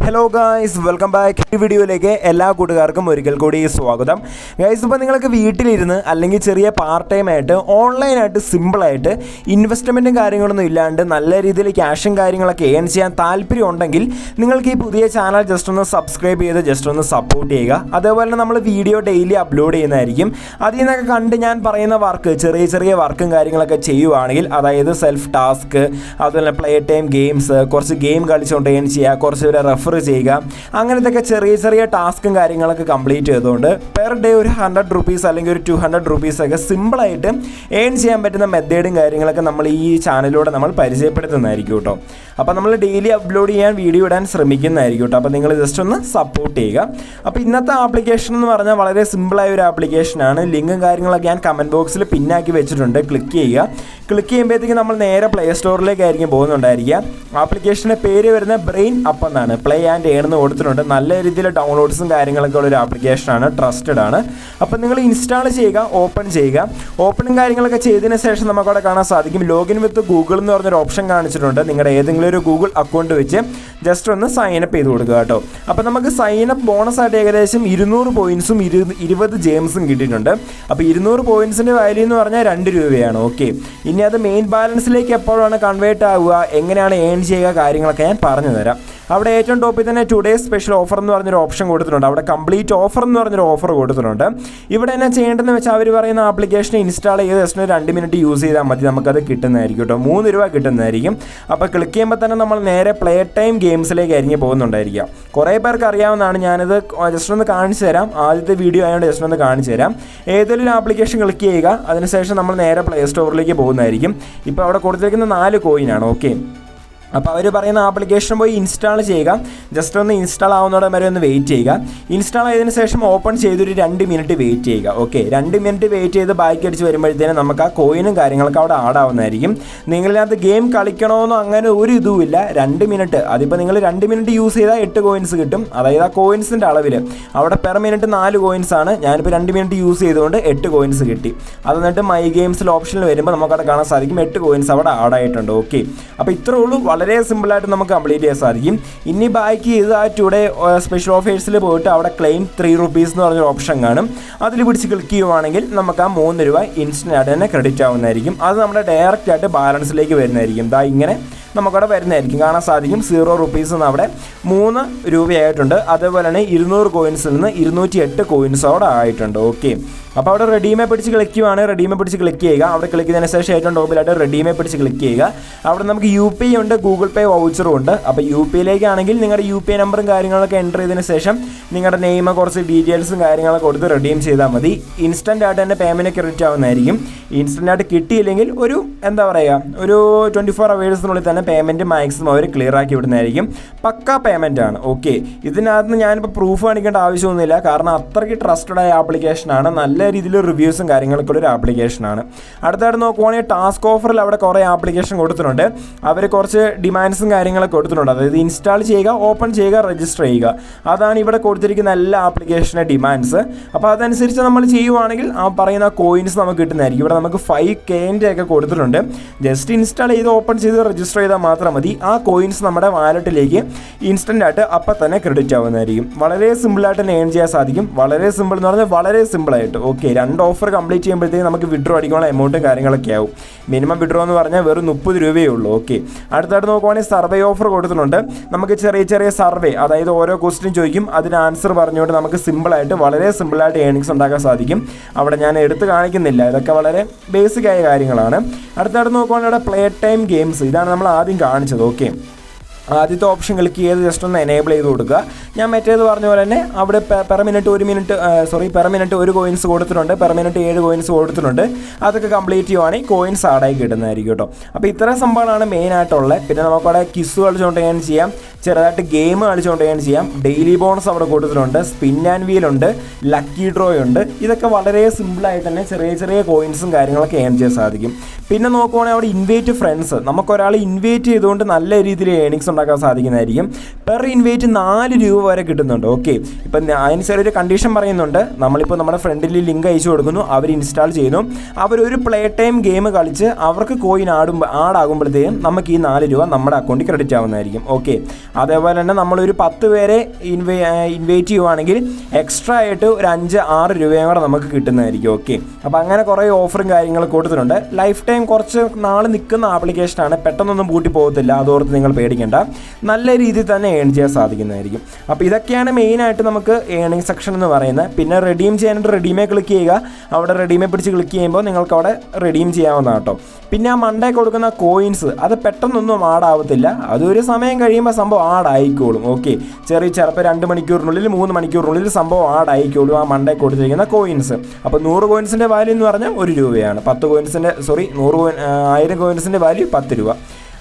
Hello guys, welcome back. ഈ വീഡിയോയിലേക്ക് എല്ലാ കൂട്ടുകാർക്കും ഒരിക്കൽ കൂടി സ്വാഗതം. ഗായ്സ്, ഇപ്പോൾ നിങ്ങൾക്ക് വീട്ടിലിരുന്ന് അല്ലെങ്കിൽ ചെറിയ പാർട്ട് ടൈം ആയിട്ട് ഓൺലൈനായിട്ട് സിമ്പിളായിട്ട് ഇൻവെസ്റ്റ്മെൻറ്റും കാര്യങ്ങളൊന്നും ഇല്ലാണ്ട് നല്ല രീതിയിൽ ക്യാഷും കാര്യങ്ങളൊക്കെ ഏൺ ചെയ്യാൻ താല്പര്യം ഉണ്ടെങ്കിൽ നിങ്ങൾക്ക് ഈ പുതിയ ചാനൽ ജസ്റ്റ് ഒന്ന് സബ്സ്ക്രൈബ് ചെയ്ത് ജസ്റ്റ് ഒന്ന് സപ്പോർട്ട് ചെയ്യുക. അതേപോലെ തന്നെ നമ്മൾ വീഡിയോ ഡെയിലി അപ്ലോഡ് ചെയ്യുന്നതായിരിക്കും. അതിൽ നിന്നൊക്കെ കണ്ട് ഞാൻ പറയുന്ന വർക്ക്, ചെറിയ ചെറിയ വർക്കും കാര്യങ്ങളൊക്കെ ചെയ്യുവാണെങ്കിൽ, അതായത് സെൽഫ് ടാസ്ക്, അതുപോലെ പ്ലേ ടൈം ഗെയിംസ്, കുറച്ച് ഗെയിം കളിച്ചുകൊണ്ട് ഏൺ ചെയ്യുക, കുറച്ച് പേരെ റെഫർ ചെയ്യുക, അങ്ങനത്തെ ചെറിയ ചെറിയ ടാസ്കും കാര്യങ്ങളൊക്കെ കംപ്ലീറ്റ് ചെയ്തുകൊണ്ട് പെർ ഡേ ഒരു 100 റുപ്പീസ് അല്ലെങ്കിൽ ഒരു 200 റുപ്പീസ് ഒക്കെ സിമ്പിളായിട്ട് ഏൺ ചെയ്യാൻ പറ്റുന്ന മെത്തേഡും കാര്യങ്ങളൊക്കെ നമ്മൾ ഈ ചാനലിലൂടെ നമ്മൾ പരിചയപ്പെടുത്തുന്നതായിരിക്കും കേട്ടോ. അപ്പോൾ നമ്മൾ ഡെയിലി അപ്ലോഡ് ചെയ്യാൻ വീഡിയോ ഇടാൻ ശ്രമിക്കുന്നതായിരിക്കും കേട്ടോ. അപ്പോൾ നിങ്ങൾ ജസ്റ്റ് ഒന്ന് സപ്പോർട്ട് ചെയ്യുക. അപ്പോൾ ഇന്നത്തെ ആപ്ലിക്കേഷൻ എന്ന് പറഞ്ഞാൽ വളരെ സിമ്പിളായ ഒരു ആപ്ലിക്കേഷനാണ്. ലിങ്കും കാര്യങ്ങളൊക്കെ ഞാൻ കമൻറ്റ് ബോക്സിൽ പിന്നാക്കി വെച്ചിട്ടുണ്ട്. ക്ലിക്ക് ചെയ്യുമ്പോഴത്തേക്ക് നമ്മൾ നേരെ പ്ലേ സ്റ്റോറിലേക്കായിരിക്കും പോകുന്നുണ്ടായിരിക്കുക. ആപ്ലിക്കേഷൻ്റെ പേര് വരുന്നത് ബ്രെയിൻ അപ്പ് എന്നാണ്. പ്ലേ ആൻഡ് ഏൺ എന്ന് കൊടുത്തിട്ടുണ്ട്. നല്ല രീതിയിൽ ഡൗൺലോഡ്സും കാര്യങ്ങളൊക്കെ ഉള്ളൊരു ആപ്ലിക്കേഷനാണ്, ട്രസ്റ്റഡ് ആണ്. അപ്പോൾ നിങ്ങൾ ഇൻസ്റ്റാൾ ചെയ്യുക, ഓപ്പൺ ചെയ്യുക. ഓപ്പണും കാര്യങ്ങളൊക്കെ ചെയ്തതിന് ശേഷം നമുക്കവിടെ കാണാൻ സാധിക്കും ലോഗിൻ വിത്ത് ഗൂഗിൾ എന്ന് പറഞ്ഞൊരു ഓപ്ഷൻ കാണിച്ചിട്ടുണ്ട്. നിങ്ങളുടെ ഏതെങ്കിലും ഒരു ഗൂഗിൾ അക്കൗണ്ട് വെച്ച് ജസ്റ്റ് ഒന്ന് സൈനപ്പ് ചെയ്ത് കൊടുക്കുക കേട്ടോ. അപ്പോൾ നമുക്ക് സൈനപ്പ് ബോണസായിട്ട് ഏകദേശം 200 പോയിൻറ്സും 20 ജെയിംസും കിട്ടിയിട്ടുണ്ട്. അപ്പോൾ 200 പോയിൻസിൻ്റെ വാല്യൂ എന്ന് പറഞ്ഞാൽ 2 രൂപയാണ്. ഓക്കെ, ഇനി അത് മെയിൻ ബാലൻസിലേക്ക് എപ്പോഴാണ് കൺവേർട്ട് ആവുക, എങ്ങനെയാണ് ഏൺ ചെയ്യുക, കാര്യങ്ങളൊക്കെ ഞാൻ പറഞ്ഞു തരാം. അവിടെ ഏറ്റവും ടോപ്പിൽ തന്നെ ടുഡേ സ്പെഷ്യൽ ഓഫർ എന്ന് പറഞ്ഞൊരു ഓപ്ഷൻ കൊടുത്തിട്ടുണ്ട്. അവിടെ കംപ്ലീറ്റ് ഓഫർ എന്ന് പറഞ്ഞൊരു ഓഫർ കൊടുത്തിട്ടുണ്ട്. ഇവിടെ എന്നാ ചെയ്യേണ്ടതെന്ന് വെച്ചാൽ അവർ പറയുന്ന ആപ്ലിക്കേഷൻ ഇൻസ്റ്റാൾ ചെയ്ത് ജസ്റ്റ് 2 മിനിറ്റ് യൂസ് ചെയ്താൽ മതി, നമുക്കത് കിട്ടുന്നതായിരിക്കും കേട്ടോ. 3 രൂപ കിട്ടുന്നതായിരിക്കും. അപ്പോൾ ക്ലിക്ക് ചെയ്യുമ്പോൾ തന്നെ നമ്മൾ നേരെ പ്ലേ ടൈം ഗെയിംസിലേക്കായിരിക്കും പോകുന്നുണ്ടായിരിക്കുക. കുറേ പേർക്ക് അറിയാവുന്നതാണ്, ഞാനിത് ജസ്റ്റ് ഒന്ന് കാണിച്ചു തരാം. ആദ്യത്തെ വീഡിയോ ആയതുകൊണ്ട് ജസ്റ്റ് ഒന്ന് കാണിച്ചു തരാം. ഏതെങ്കിലും ആപ്ലിക്കേഷൻ ക്ലിക്ക് ചെയ്യുക, അതിനുശേഷം നമ്മൾ നേരെ പ്ലേ സ്റ്റോറിലേക്ക് പോകുന്നതായിരിക്കും. ഇപ്പോൾ അവിടെ കൊടുത്തിരിക്കുന്ന 4 കോയിനാണ്. ഓക്കെ, അപ്പോൾ അവർ പറയുന്ന ആപ്ലിക്കേഷൻ പോയി ഇൻസ്റ്റാൾ ചെയ്യുക. ജസ്റ്റ് ഒന്ന് ഇൻസ്റ്റാൾ ആവുന്നതോടെ വരെ ഒന്ന് വെയിറ്റ് ചെയ്യുക. ഇൻസ്റ്റാൾ ചെയ്തതിന് ശേഷം ഓപ്പൺ ചെയ്തൊരു 2 മിനിറ്റ് വെയിറ്റ് ചെയ്യുക. ഓക്കെ, 2 മിനിറ്റ് വെയിറ്റ് ചെയ്ത് ബാക്ക് അടിച്ച് വരുമ്പോഴത്തേനും നമുക്ക് ആ കോയിനും കാര്യങ്ങളൊക്കെ അവിടെ ആഡ് ആവുന്നതായിരിക്കും. നിങ്ങളിനകത്ത് ഗെയിം കളിക്കണമെന്നോ അങ്ങനെ ഒരു ഇതുമില്ല. 2 മിനിറ്റ്, അതിപ്പോൾ നിങ്ങൾ 2 മിനിറ്റ് യൂസ് ചെയ്താൽ 8 കോയിൻസ് കിട്ടും. അതായത് ആ കോയിൻസിൻ്റെ അളവിൽ അവിടെ പെർ മിനിറ്റ് 4 കോയിൻസാണ്. ഞാനിപ്പോൾ 2 മിനിറ്റ് യൂസ് ചെയ്തുകൊണ്ട് 8 കോയിൻസ് കിട്ടി. അത് എന്നിട്ട് മൈ ഗെയിംസിൽ ഓപ്ഷനിൽ വരുമ്പോൾ നമുക്കവിടെ കാണാൻ സാധിക്കും 8 കോയിൻസ് അവിടെ ആഡ് ആയിട്ടുണ്ട്. ഓക്കെ, അപ്പോൾ ഇത്രേ ഉള്ളൂ. വളരെ സിമ്പിളായിട്ട് നമുക്ക് കംപ്ലീറ്റ് ചെയ്യാൻ സാധിക്കും. ഇനി ബാക്കി ചെയ്ത് ആ ടുഡേ സ്പെഷ്യൽ ഓഫേഴ്സിൽ പോയിട്ട് അവിടെ ക്ലെയിം 3 റുപ്പീസ് എന്ന് പറഞ്ഞൊരു ഓപ്ഷൻ കാണും. അതിൽ പിടിച്ച് ക്ലിക്ക് ചെയ്യുവാണെങ്കിൽ നമുക്ക് ആ 3 രൂപ ഇൻസ്റ്റൻ്റ് ആയിട്ട് തന്നെ ക്രെഡിറ്റ് ആവുന്നതായിരിക്കും. അത് നമ്മുടെ ഡയറക്റ്റ് ആയിട്ട് ബാലൻസിലേക്ക് വരുന്നതായിരിക്കും. ദാ ഇങ്ങനെ നമുക്കവിടെ വരുന്നതായിരിക്കും. കാണാൻ സാധിക്കും 0 റുപ്പീസ് എന്ന് അവിടെ 3 രൂപയായിട്ടുണ്ട്. അതേപോലെ തന്നെ 200 കോയിൻസിൽ നിന്ന് 208 കോയിൻസ് അവിടെ ആയിട്ടുണ്ട്. ഓക്കെ, അപ്പോൾ അവിടെ റെഡീമെ പിടിച്ച് ക്ലിക്ക് ചെയ്യുവാണ്. റെഡീമെ പിടിച്ച് ക്ലിക്ക് ചെയ്യുക. അവിടെ ക്ലിക്ക് ചെയ്തതിന് ശേഷം ഏറ്റവും ടോപ്പിലായിട്ട് റെഡീമെ പിടിച്ച് ക്ലിക്ക് ചെയ്യുക. അവിടെ നമുക്ക് UPI ഉണ്ട്, ഗൂഗിൾ പേ വൗച്ചറും ഉണ്ട്. അപ്പോൾ UPIയിലേക്കാണെങ്കിൽ നിങ്ങളുടെ UPI നമ്പറും കാര്യങ്ങളൊക്കെ എൻ്റർ ചെയ്തതിന് ശേഷം നിങ്ങളുടെ നെയിം, കുറച്ച് ഡീറ്റെയിൽസും കാര്യങ്ങളൊക്കെ കൊടുത്ത് റെഡീം ചെയ്താൽ മതി. ഇൻസ്റ്റൻ്റ് ആയിട്ട് തന്നെ പേയ്മെൻറ്റ് ക്രെഡിറ്റ് ആവുന്നതായിരിക്കും. ഇൻസ്റ്റൻ്റ് ആയിട്ട് കിട്ടിയില്ലെങ്കിൽ ഒരു ഒരു 24 അവേഴ്സിനുള്ളിൽ തന്നെ പേയ്മെൻറ്റ് മാക്സിമം അവർ ക്ലിയർ ആക്കി വിടുന്നതായിരിക്കും. പക്ക പേയ്മെൻ്റ് ആണ്. ഓക്കെ, ഇതിനകത്ത് ഞാനിപ്പോൾ പ്രൂഫ് കാണിക്കേണ്ട ആവശ്യമൊന്നുമില്ല, കാരണം അത്രയ്ക്ക് ട്രസ്റ്റഡ് ആയ ആപ്ലിക്കേഷനാണ്. നല്ല രീതിയിൽ റിവ്യൂസും കാര്യങ്ങളൊക്കെ ഉള്ളൊരു ആപ്ലിക്കേഷനാണ്. അടുത്തായിട്ട് നോക്കുവാണെങ്കിൽ ടാസ്ക് ഓഫറിൽ അവിടെ കുറേ ആപ്ലിക്കേഷൻ കൊടുത്തിട്ടുണ്ട്. അവർ കുറച്ച് ഡിമാൻഡ്സും കാര്യങ്ങളൊക്കെ കൊടുത്തിട്ടുണ്ട്. അതായത് ഇൻസ്റ്റാൾ ചെയ്യുക, ഓപ്പൺ ചെയ്യുക, രജിസ്റ്റർ ചെയ്യുക. അതാണ് ഇവിടെ കൊടുത്തിരിക്കുന്ന എല്ലാ ആപ്ലിക്കേഷൻ്റെ ഡിമാൻഡ്സ്. അപ്പോൾ അതനുസരിച്ച് നമ്മൾ ചെയ്യുവാണെങ്കിൽ ആ പറയുന്ന കോയിൻസ് നമുക്ക് കിട്ടുന്നതായിരിക്കും. ഇവിടെ നമുക്ക് 5K ഒക്കെ കൊടുത്തിട്ടുണ്ട്. ജസ്റ്റ് ഇൻസ്റ്റാൾ ചെയ്ത് ഓപ്പൺ ചെയ്ത് രജിസ്റ്റർ ചെയ്താൽ മാത്രം മതി. ആ കോയിൻസ് നമ്മുടെ വാലറ്റിലേക്ക് ഇൻസ്റ്റൻ്റ് ആയിട്ട് അപ്പം തന്നെ ക്രെഡിറ്റ് ആവുന്നതായിരിക്കും. വളരെ സിമ്പിളായിട്ട് തന്നെ ഏൺ ചെയ്യാൻ സാധിക്കും. വളരെ സിമ്പിൾ എന്ന് പറഞ്ഞാൽ വളരെ സിമ്പിളായിട്ട്. ഓക്കെ, 2 ഓഫർ കംപ്ലീറ്റ് ചെയ്യുമ്പോഴത്തേക്ക് നമുക്ക് വിഡ്രോ അടിക്കാനുള്ള എമൗണ്ടും കാര്യങ്ങളൊക്കെ ആവും. മിനിമം വിഡ്രോ എന്ന് പറഞ്ഞാൽ വെറും 30 രൂപയേ ഉള്ളൂ. ഓക്കെ, അടുത്തായിട്ട് നോക്കുവാണെങ്കിൽ സർവേ ഓഫർ കൊടുത്തിട്ടുണ്ട്. നമുക്ക് ചെറിയ ചെറിയ സർവേ, അതായത് ഓരോ ക്വസ്റ്റ്യൻ ചോദിക്കും, അതിന് ആൻസർ പറഞ്ഞുകൊണ്ട് നമുക്ക് സിമ്പിളായിട്ട് വളരെ സിമ്പിളായിട്ട് ഏണിങ്സ് ഉണ്ടാക്കാൻ സാധിക്കും. അവിടെ ഞാൻ എടുത്ത് കാണിക്കുന്നില്ല, ഇതൊക്കെ വളരെ ബേസിക് ആയ കാര്യങ്ങളാണ്. അടുത്തായിട്ട് നോക്കുവാണെങ്കിൽ ഇവിടെ പ്ലേ ടൈം ഗെയിംസ്, ഇതാണ് നമ്മൾ ആദ്യം കാണിച്ചത്. ഓക്കെ, ആദ്യത്തെ ഓപ്ഷൻ ക്ലിക്ക് ചെയ്ത് ജസ്റ്റ് ഒന്ന് എനേബിൾ ചെയ്ത് കൊടുക്കുക. ഞാൻ മറ്റേത് പറഞ്ഞ പോലെ തന്നെ അവിടെ പെർ മിനിറ്റ് 1 കോയിൻസ് കൊടുത്തിട്ടുണ്ട്. പെർ മിനിറ്റ് 7 കോയിൻസ് കൊടുത്തിട്ടുണ്ട്. അതൊക്കെ കംപ്ലീറ്റ് ചെയ്യുവാണെങ്കിൽ കോയിൻസ് ആഡായി കിട്ടുന്നതായിരിക്കും കേട്ടോ. അപ്പോൾ ഇത്തരം സംഭവങ്ങളാണ് മെയിനായിട്ടുള്ളത്. പിന്നെ നമുക്കവിടെ കിസ് കളിച്ചുകൊണ്ട് ഏൺ ചെയ്യാം, ചെറുതായിട്ട് ഗെയിം കളിച്ചുകൊണ്ട് ഏൺ ചെയ്യാം. ഡെയിലി ബോണസ് അവിടെ കൊടുത്തിട്ടുണ്ട്. സ്പിൻ ആൻഡ് വീൽ ഉണ്ട്, ലക്കി ഡ്രോ ഉണ്ട്. ഇതൊക്കെ വളരെ സിമ്പിളായിട്ട് തന്നെ ചെറിയ ചെറിയ കോയിൻസും കാര്യങ്ങളൊക്കെ ഏൺ ചെയ്യാൻ സാധിക്കും. പിന്നെ നോക്കുവാണെങ്കിൽ അവിടെ ഇൻവൈറ്റ് ഫ്രണ്ട്സ്, നമുക്കൊരാൾ ഇൻവൈറ്റ് ചെയ്തുകൊണ്ട് നല്ല രീതിയിൽ ഏണിങ്സ് ഉണ്ടാക്കാൻ സാധിക്കുന്നതായിരിക്കും. പെർ ഇൻവൈറ്റ് 4 രൂപ വരെ കിട്ടുന്നുണ്ട്. ഓക്കെ, ഇപ്പം അതിന് ചെറിയൊരു കണ്ടീഷൻ പറയുന്നുണ്ട്. നമ്മളിപ്പോൾ നമ്മുടെ ഫ്രണ്ടിൽ ലിങ്ക് അയച്ചു കൊടുക്കുന്നു, അവർ ഇൻസ്റ്റാൾ ചെയ്യുന്നു, അവരൊരു പ്ലേ ടൈം ഗെയിം കളിച്ച് അവർക്ക് കോയിൻ ആഡാകുമ്പോഴത്തേക്കും നമുക്ക് ഈ 4 രൂപ നമ്മുടെ അക്കൗണ്ടിൽ ക്രെഡിറ്റ് ആവുന്നതായിരിക്കും. ഓക്കെ, അതേപോലെ തന്നെ നമ്മളൊരു 10 പേരെ ഇൻവൈറ്റ് ചെയ്യുവാണെങ്കിൽ എക്സ്ട്രാ ആയിട്ട് ഒരു 5-6 രൂപയും കൂടെ നമുക്ക് കിട്ടുന്നതായിരിക്കും. ഓക്കെ, അപ്പോൾ അങ്ങനെ കുറേ ഓഫറും കാര്യങ്ങളും കൊടുത്തിട്ടുണ്ട്. ലൈഫ് ടൈം കുറച്ച് നാൾ നിൽക്കുന്ന ആപ്ലിക്കേഷനാണ്, പെട്ടെന്നൊന്നും പൂട്ടി പോകത്തില്ല, അതോർത്ത് നിങ്ങൾ പേടിക്കേണ്ട. നല്ല രീതിയിൽ തന്നെ ഏൺ ചെയ്യാൻ സാധിക്കുന്നതായിരിക്കും. അപ്പോൾ ഇതൊക്കെയാണ് മെയിനായിട്ട് നമുക്ക് ഏണിംഗ് സെക്ഷൻ എന്ന് പറയുന്നത്. പിന്നെ റെഡീം ചെയ്യാനായിട്ട് റെഡീമേ ക്ലിക്ക് ചെയ്യുക. അവിടെ റെഡീമേ പിടിച്ച് ക്ലിക്ക് ചെയ്യുമ്പോൾ നിങ്ങൾക്ക് അവിടെ റെഡീം ചെയ്യാവുന്നതാണ് കേട്ടോ. പിന്നെ ആ മണ്ടേ കൊടുക്കുന്ന കോയിൻസ് അത് പെട്ടെന്നൊന്നും ആഡാവത്തില്ല, അതൊരു സമയം കഴിയുമ്പോൾ സംഭവം ആഡായിക്കോളും. ഓക്കെ, ചിലപ്പോൾ 2 മണിക്കൂറിനുള്ളിൽ 3 മണിക്കൂറിനുള്ളിൽ സംഭവം ആഡായിക്കോളും ആ മണ്ടേ കൊടുത്തിരിക്കുന്ന കോയിൻസ്. അപ്പോൾ 100 കോയിൻസിൻ്റെ വാല്യൂ എന്ന് പറഞ്ഞാൽ 1 രൂപയാണ്. 1000 കോയിൻസിൻ്റെ വാല്യൂ 10 രൂപ.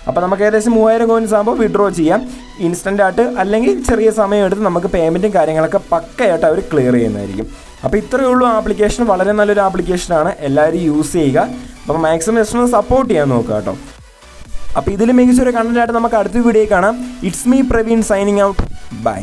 അപ്പോൾ നമുക്ക് ഏകദേശം 3000 കോയിൻസ് ആകുമ്പോൾ വിഡ്രോ ചെയ്യാം ഇൻസ്റ്റൻ്റ് ആയിട്ട്, അല്ലെങ്കിൽ ചെറിയ സമയം എടുത്ത് നമുക്ക് പേയ്മെൻറ്റും കാര്യങ്ങളൊക്കെ പക്കയായിട്ട് അവർ ക്ലിയർ ചെയ്യുന്നതായിരിക്കും. അപ്പോൾ ഇത്രയേ ഉള്ളൂ ആപ്ലിക്കേഷൻ. വളരെ നല്ലൊരു ആപ്ലിക്കേഷനാണ്, എല്ലാവരും യൂസ് ചെയ്യുക. അപ്പോൾ മാക്സിമം ജസ്റ്റ് സപ്പോർട്ട് ചെയ്യാൻ നോക്കുക കേട്ടോ. അപ്പോൾ ഇതിൽ മികച്ചൊരു കണ്ടൻറ്റായിട്ട് നമുക്ക് അടുത്ത വീഡിയോ കാണാം. It's me Praveen signing out. By.